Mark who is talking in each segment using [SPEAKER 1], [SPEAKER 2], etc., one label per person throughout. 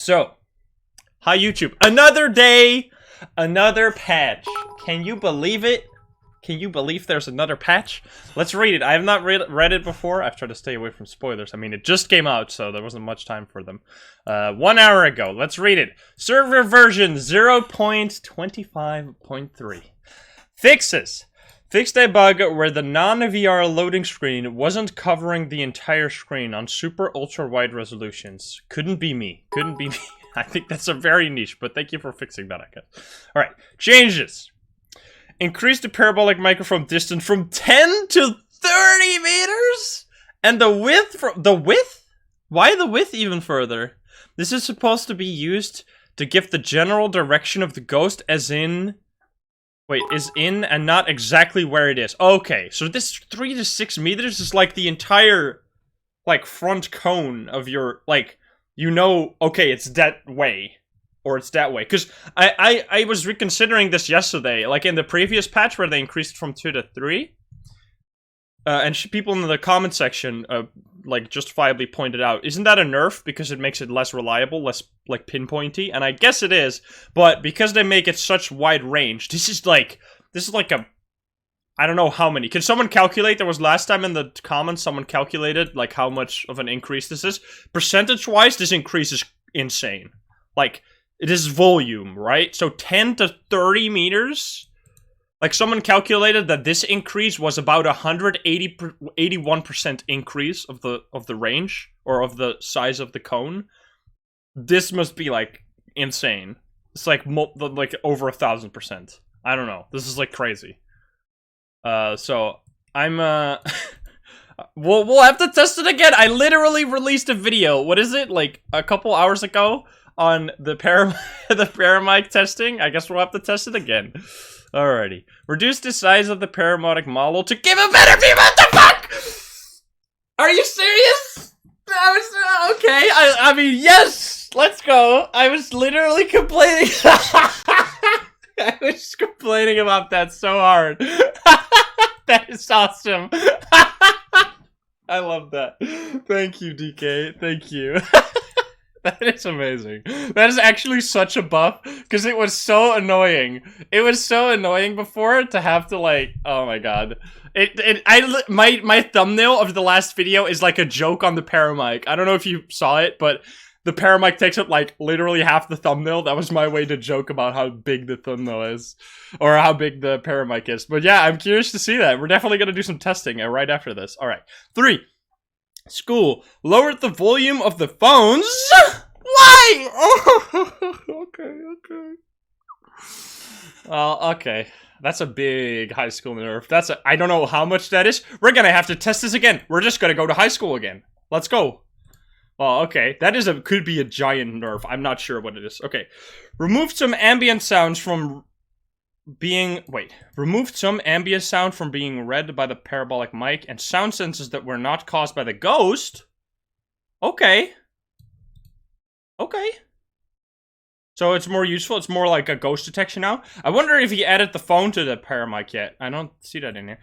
[SPEAKER 1] So, hi YouTube. Another day, another patch. Can you believe it? Can you believe there's another patch? Let's read it. I have not read it before. I've tried to stay away from spoilers. I mean, it just came out, so there wasn't much time for them. 1 hour ago. Let's read it. Server version 0.25.3. Fixes. Fixed a bug where the non-VR loading screen wasn't covering the entire screen on super ultra-wide resolutions. Couldn't be me. Couldn't be me. I think that's a very niche, but thank you for fixing that, I guess. Alright, changes. Increase the parabolic microphone distance from 10 to 30 meters? And the width from... The width? Why the width even further? This is supposed to be used to give the general direction of the ghost as in... Wait, is in and not exactly where it is. Okay, so this 3 to 6 meters is like the entire, like, front cone of your, like, you know, okay, it's that way. Or it's that way. Because I was reconsidering this yesterday, like in the previous patch where they increased from 2 to 3. And people in the comment section, like, justifiably pointed out, isn't that a nerf? Because it makes it less reliable, less, like, pinpointy? And I guess it is, but because they make it such wide range, this is like a... I don't know how many. Can someone calculate? There was last time in the comments, someone calculated, like, how much of an increase this is. Percentage-wise, this increase is insane. Like, it is volume, right? So 10 to 30 meters... Like, someone calculated that this increase was about 181% increase of the range, or of the size of the cone. This must be, like, insane. It's, like, over 1,000%. I don't know. This is, like, crazy. So, I'm, we'll have to test it again. I literally released a video, what is it, like, a couple hours ago, on the paramic testing. I guess we'll have to test it again. Alrighty. Reduce the size of the parabolic model to give a better view. What the fuck? Are you serious? Okay. I mean, yes. Let's go. I was literally complaining. I was complaining about that so hard. That is awesome. I love that. Thank you, DK. Thank you. That is amazing. That is actually such a buff, because it was so annoying. It was so annoying before to have to, like, oh my god. My thumbnail of the last video is like a joke on the paramic. I don't know if you saw it, but the paramic takes up, like, literally half the thumbnail. That was my way to joke about how big the thumbnail is, or how big the paramic is. But yeah, I'm curious to see that. We're definitely gonna do some testing right after this. Alright. 3. School lowered the volume of the phones. Why? Okay. Well, okay. That's a big high school nerf. I don't know how much that is. We're gonna have to test this again. We're just gonna go to high school again. Let's go. Well, okay. That could be a giant nerf. I'm not sure what it is. Okay. Removed some ambient sounds from being read by the parabolic mic and sound senses that were not caused by the ghost. Okay. So it's more useful. It's more like a ghost detection now. I wonder if he added the phone to the paramic yet. I don't see that in here.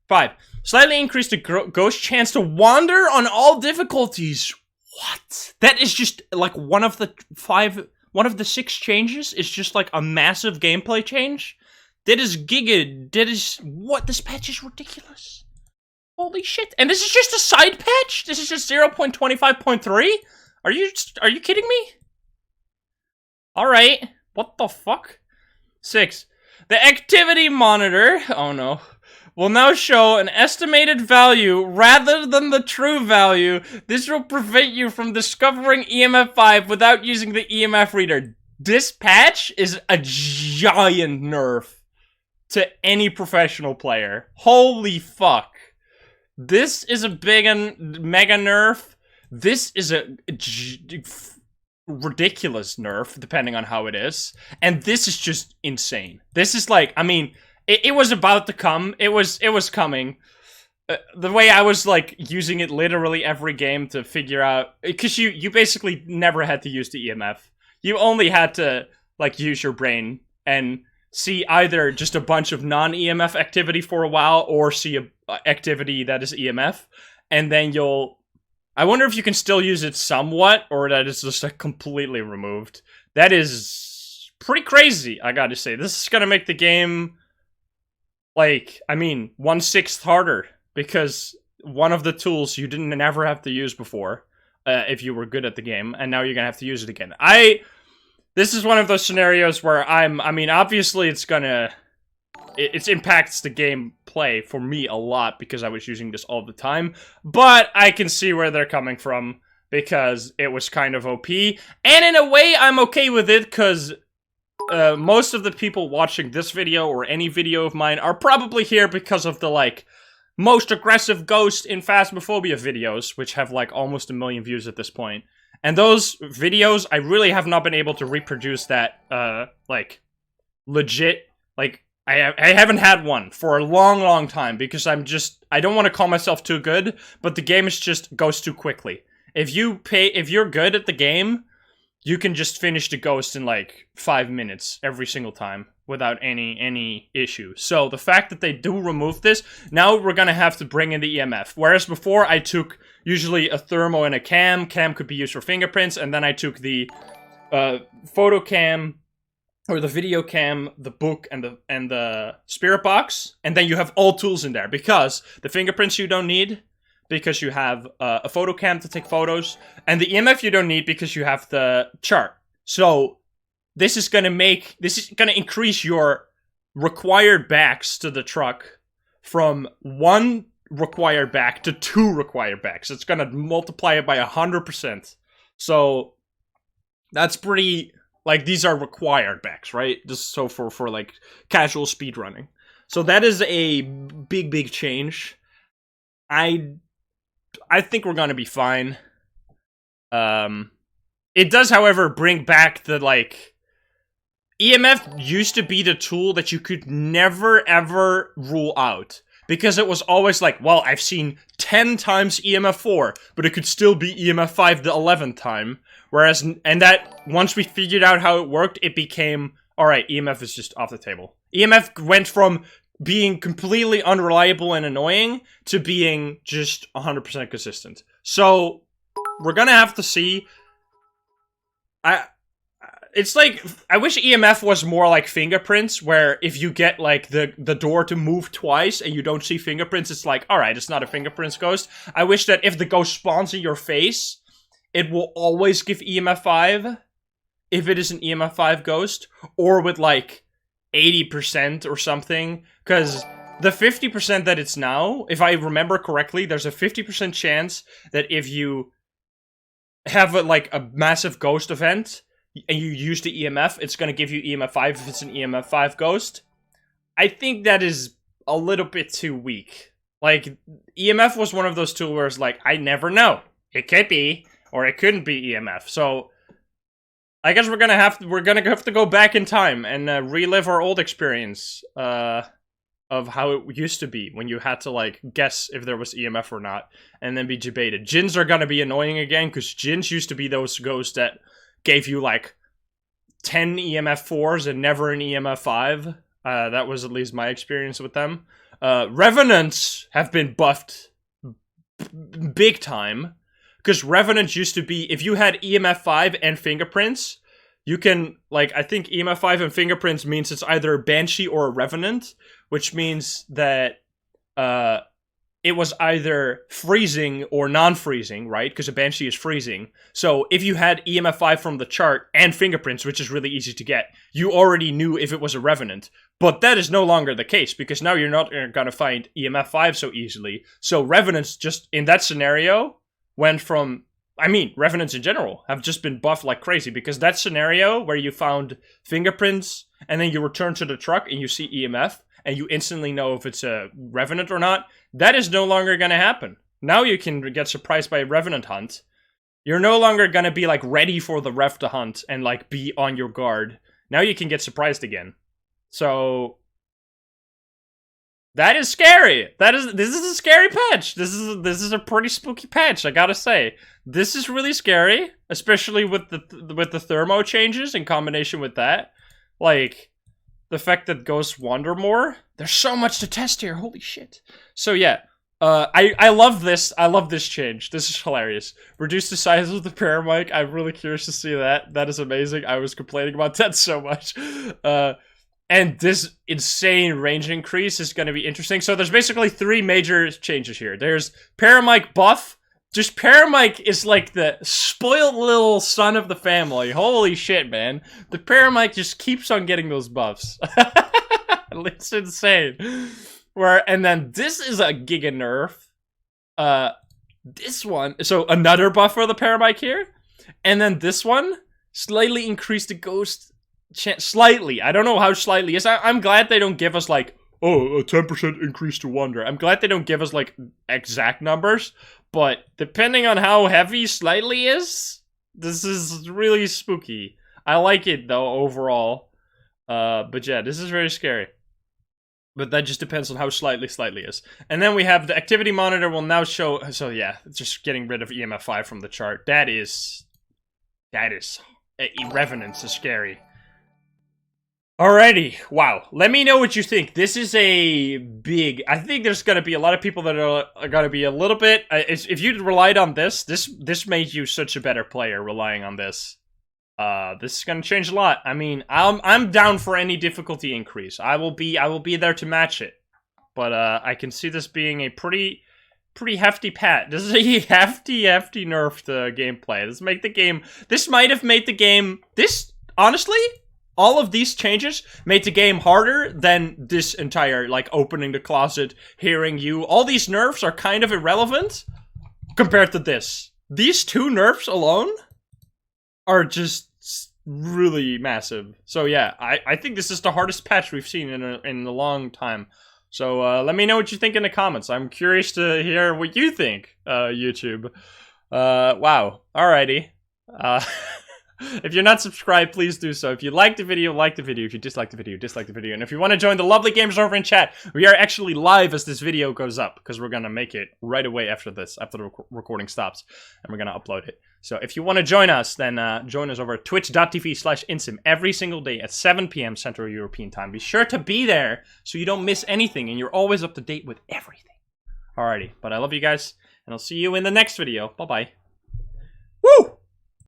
[SPEAKER 1] 5. Slightly increased the ghost chance to wander on all difficulties. What? That is just like one of the 6 changes is just like a massive gameplay change. That is giga. What? This patch is ridiculous. Holy shit. And this is just a side patch? This is just 0.25.3? Are you kidding me? Alright. What the fuck? 6. The activity monitor, oh no, will now show an estimated value rather than the true value. This will prevent you from discovering EMF 5 without using the EMF reader. This patch is a giant nerf to any professional player. Holy fuck. This is a big mega nerf. This is a ridiculous nerf, depending on how it is. And this is just insane. This is like, I mean, it was about to come. It was coming. The way I was, like, using it literally every game to figure out... Because you basically never had to use the EMF. You only had to, like, use your brain and see either just a bunch of non-EMF activity for a while, or see a activity that is EMF. And then you'll I wonder if you can still use it somewhat, or that it's just like completely removed. That is pretty crazy, I gotta say. This is gonna make the game, like, I mean, 1/6 harder, because one of the tools you didn't ever have to use before, if you were good at the game, and now you're gonna have to use it again. This is one of those scenarios where I mean, obviously it's gonna, it impacts the gameplay for me a lot because I was using this all the time, but I can see where they're coming from because it was kind of OP, and in a way I'm okay with it because most of the people watching this video or any video of mine are probably here because of the, like, most aggressive ghost in Phasmophobia videos, which have, like, almost 1 million views at this point. And those videos, I really have not been able to reproduce that, like, legit, like, I haven't had one for a long, long time, because I don't want to call myself too good, but the game just goes too quickly. If you're good at the game, you can just finish the ghost in, like, 5 minutes every single time without any issue. So the fact that they do remove this, now we're gonna have to bring in the EMF. Whereas before I took usually a thermo and a cam. Cam could be used for fingerprints, and then I took the photo cam or the video cam, the book, and the spirit box, and then you have all tools in there, because the fingerprints you don't need, because you have a photo cam to take photos, and the EMF you don't need because you have the chart. So this is gonna increase your required backs to the truck from 1 required back to 2 required backs. It's gonna multiply it by 100%. So that's pretty, like, these are required backs, right? Just so for like casual speedrunning. So that is a big change. I think we're gonna be fine. It does, however, bring back the, like, EMF used to be the tool that you could never ever rule out, because it was always like, well, I've seen 10 times EMF 4, but it could still be EMF 5 the 11th time. Whereas, and that, once we figured out how it worked, it became, alright, EMF is just off the table. EMF went from being completely unreliable and annoying to being just 100% consistent. So, we're gonna have to see. It's like, I wish EMF was more like fingerprints, where if you get, like, the door to move twice and you don't see fingerprints, it's like, alright, it's not a fingerprints ghost. I wish that if the ghost spawns in your face, it will always give EMF 5, if it is an EMF 5 ghost, or with, like, 80% or something, because the 50% that it's now, if I remember correctly, there's a 50% chance that if you have, like, a massive ghost event, and you use the EMF, it's gonna give you EMF 5 if it's an EMF 5 ghost. I think that is a little bit too weak. Like, EMF was one of those tools where it's like, I never know. It could be, or it couldn't be EMF. So, I guess we're gonna have to go back in time and relive our old experience of how it used to be when you had to, like, guess if there was EMF or not, and then be debated. Djinns are gonna be annoying again, because djinns used to be those ghosts that gave you, like, 10 EMF 4s and never an EMF 5. That was at least my experience with them. Revenants have been buffed big time, because Revenants used to be, if you had EMF 5 and fingerprints, you can, like, I think EMF 5 and fingerprints means it's either a Banshee or a Revenant, which means that it was either freezing or non-freezing, right? Because a Banshee is freezing. So if you had EMF 5 from the chart and fingerprints, which is really easy to get, you already knew if it was a Revenant. But that is no longer the case, because now you're not going to find EMF 5 so easily. So Revenants just, in that scenario, went from, I mean, Revenants in general have just been buffed like crazy, because that scenario where you found fingerprints and then you return to the truck and you see EMF, and you instantly know if it's a Revenant or not, that is no longer going to happen. Now you can get surprised by a Revenant hunt. You're no longer going to be, like, ready for the Rev to hunt and, like, be on your guard. Now you can get surprised again. So, that is scary. This is a scary patch. This is a pretty spooky patch, I gotta say. This is really scary, especially with the thermo changes in combination with that. Like, the fact that ghosts wander more. There's so much to test here, holy shit. So yeah, I love this. I love this change. This is hilarious. Reduce the size of the Paramic. I'm really curious to see that. That is amazing. I was complaining about that so much. And this insane range increase is going to be interesting. So there's basically 3 major changes here. There's Paramic buff. Just Paramic is like the spoiled little son of the family. Holy shit, man. The Paramic just keeps on getting those buffs. It's insane. And then this is a giga nerf. This one, so another buff for the Paramic here. And then this one, slightly increased the ghost chance. Slightly. I don't know how slightly is. I'm glad they don't give us like, oh, a 10% increase to wonder. I'm glad they don't give us like exact numbers. But depending on how heavy slightly is, this is really spooky. I like it though overall. But yeah, this is very scary. But that just depends on how slightly is. And then we have the activity monitor will now show, so yeah, just getting rid of EMF 5 from the chart. That is, Revenants is scary. Alrighty, wow. Let me know what you think. This is a big, I think there's going to be a lot of people that are going to be a little bit, if you relied on this made you such a better player relying on this. This is gonna change a lot. I mean, I'm down for any difficulty increase. I will be there to match it. But I can see this being a pretty hefty patch. This is a hefty nerf to gameplay. This might have made the game. This honestly, all of these changes made the game harder than this entire like opening the closet, hearing you. All these nerfs are kind of irrelevant compared to this. These 2 nerfs alone are just really massive. So yeah, I think this is the hardest patch we've seen in a long time. So let me know what you think in the comments. I'm curious to hear what you think, YouTube. Wow. Alrighty. If you're not subscribed, please do so. If you liked the video, like the video. If you disliked the video, dislike the video. And if you want to join the lovely gamers over in chat, we are actually live as this video goes up, because we're going to make it right away after this, after the recording stops, and we're going to upload it. So if you want to join us, then join us over at twitch.tv/insim every single day at 7 p.m. Central European Time. Be sure to be there so you don't miss anything, and you're always up to date with everything. Alrighty, but I love you guys, and I'll see you in the next video. Bye-bye.